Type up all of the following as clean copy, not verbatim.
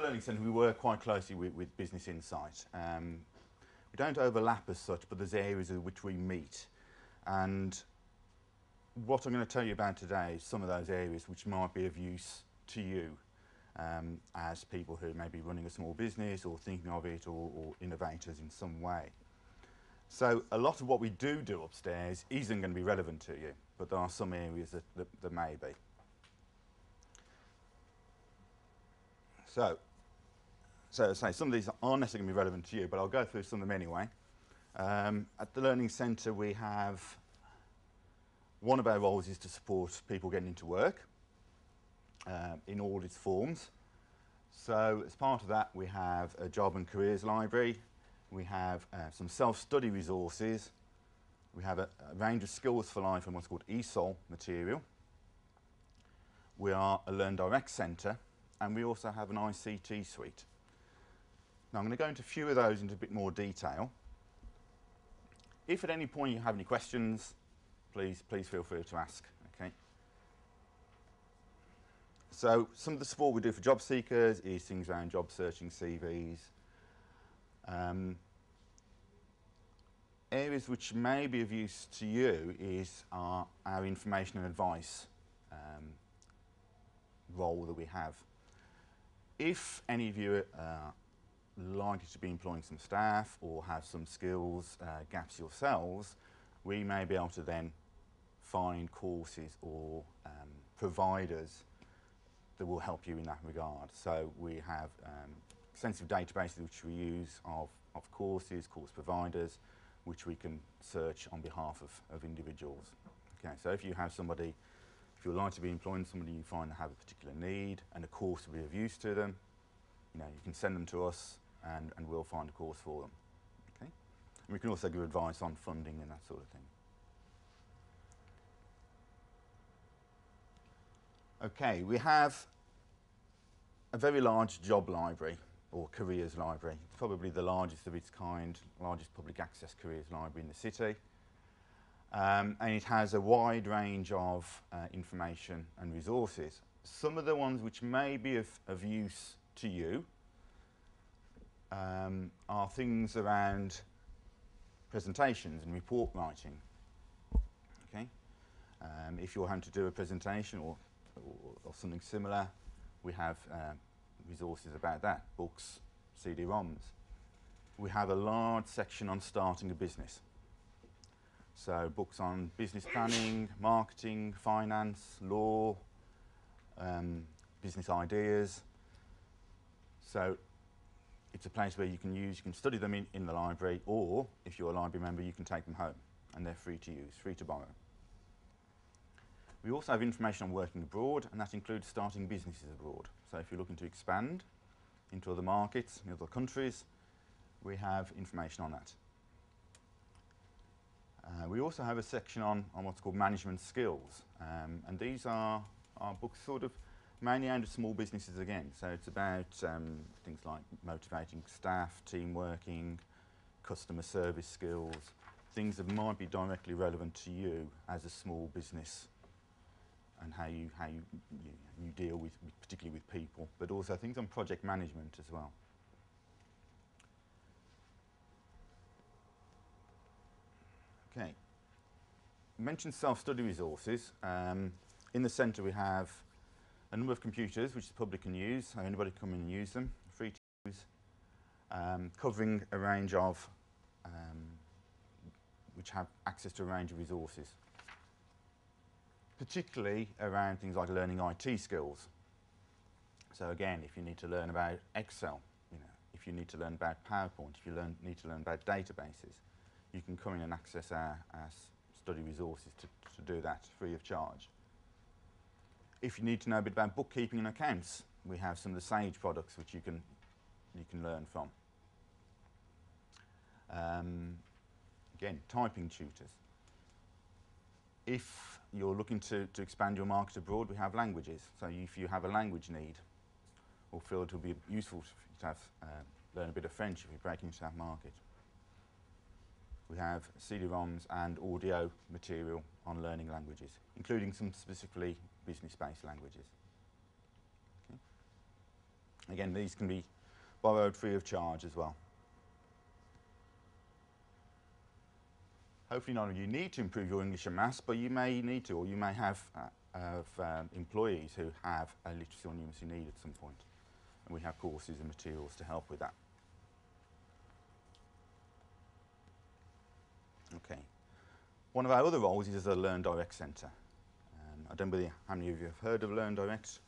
Learning Centre, we work quite closely with Business Insight. We don't overlap as such, but there's areas in which we meet. And what I'm going to tell you about today is some of those areas which might be of use to you as people who may be running a small business or thinking of it, or innovators in some way. So a lot of what we do upstairs isn't going to be relevant to you, but there are some areas that may be. So as I say, some of these aren't necessarily going to be relevant to you, but I'll go through some of them anyway. At the Learning Centre, we have one of our roles is to support people getting into work in all its forms. So as part of that, we have a job and careers library. We have some self-study resources. We have a range of skills for life and what's called ESOL material. We are a Learn Direct centre, and we also have an ICT suite. Now I'm going to go into a few of those into a bit more detail. If at any point you have any questions, please feel free to ask. Okay. So some of the support we do for job seekers is things around job searching, CVs. Areas which may be of use to you is our information and advice role that we have. If any of you are likely to be employing some staff or have some skills gaps yourselves, we may be able to then find courses or providers that will help you in that regard. So we have extensive databases which we use of courses, course providers, which we can search on behalf of individuals. Okay, so if you have somebody, if you'd like to be employing somebody you find that have a particular need and a course will be of use to them, you can send them to us and we'll find a course for them. Okay? And we can also give advice on funding and that sort of thing. Okay, we have a very large job library or careers library. It's probably the largest of its kind, largest public access careers library in the city. And it has a wide range of information and resources. Some of the ones which may be of use to you are things around presentations and report writing. Okay? If you're having to do a presentation or something similar, we have resources about that, books, CD-ROMs. We have a large section on starting a business. So books on business planning, marketing, finance, law, business ideas. So it's a place where you can study them in the library, or if you're a library member, you can take them home and they're free to use, free to borrow. We also have information on working abroad, and that includes starting businesses abroad. So if you're looking to expand into other markets, in other countries, we have information on that. We also have a section on what's called management skills, and these are books sort of mainly aimed at small businesses again. So it's about things like motivating staff, team working, customer service skills, things that might be directly relevant to you as a small business, and how you deal with particularly with people, but also things on project management as well. Okay. I mentioned self-study resources. In the centre we have a number of computers which the public can use, so anybody can come in and use them, free to use, covering a range of, which have access to a range of resources, particularly around things like learning IT skills. So again, if you need to learn about Excel, if you need to learn about PowerPoint, if you need to learn about databases, you can come in and access our study resources to do that free of charge. If you need to know a bit about bookkeeping and accounts, we have some of the Sage products which you can learn from. Again, typing tutors. If you're looking to expand your market abroad, we have languages. So if you have a language need or feel it will be useful to have, learn a bit of French if you're breaking into that market, we have CD-ROMs and audio material on learning languages, including some specifically business-based languages. Okay. Again, these can be borrowed free of charge as well. Hopefully none of you need to improve your English and maths, but you may need to, or you may have employees who have a literacy or numeracy need at some point. And we have courses and materials to help with that. Okay. One of our other roles is as a Learn Direct Centre. I don't know how many of you have heard of Learn Direct,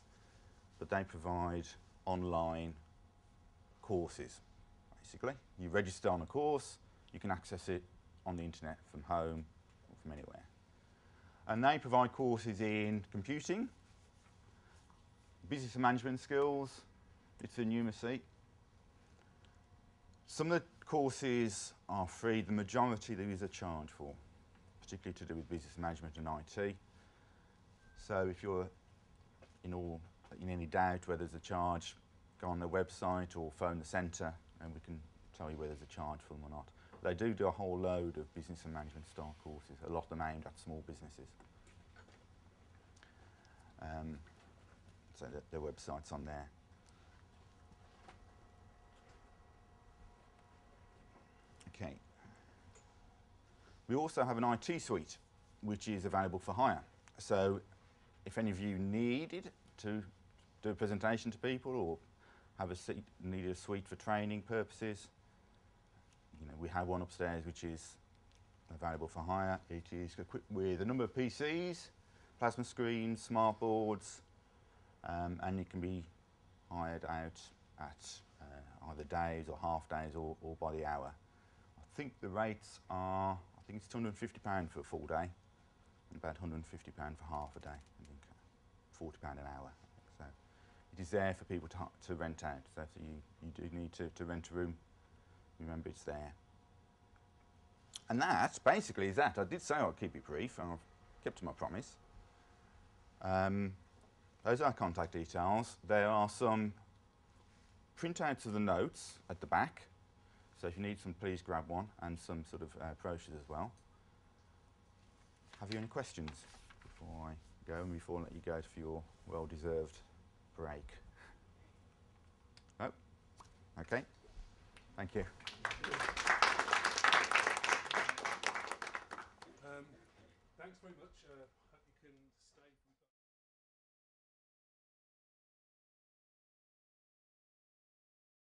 but they provide online courses, basically. You register on a course, you can access it on the internet from home or from anywhere. And they provide courses in computing, business and management skills, literacy and numeracy. Some of the courses are free, the majority there is a charge for, particularly to do with business management and IT. So if you're in any doubt whether there's a charge, go on their website or phone the centre and we can tell you whether there's a charge for them or not. They do a whole load of business and management style courses, a lot of them aimed at small businesses. So their website's on there. Okay. We also have an IT suite, which is available for hire. So if any of you needed to do a presentation to people or needed a suite for training purposes, we have one upstairs which is available for hire. It is equipped with a number of PCs, plasma screens, smart boards, and it can be hired out at either days or half days or by the hour. I think the rates are, I think it's £250 for a full day and about £150 for half a day. I think £40 an hour. So it is there for people to rent out. So if you do need to rent a room, remember it's there. And that basically is that. I did say I'd keep it brief and I've kept to my promise. Those are our contact details. There are some printouts of the notes at the back. So if you need some, please grab one, and some sort of brochures as well. Have you any questions before I go and before I let you go for your well-deserved break? Oh, okay. Thank you. Thanks very much.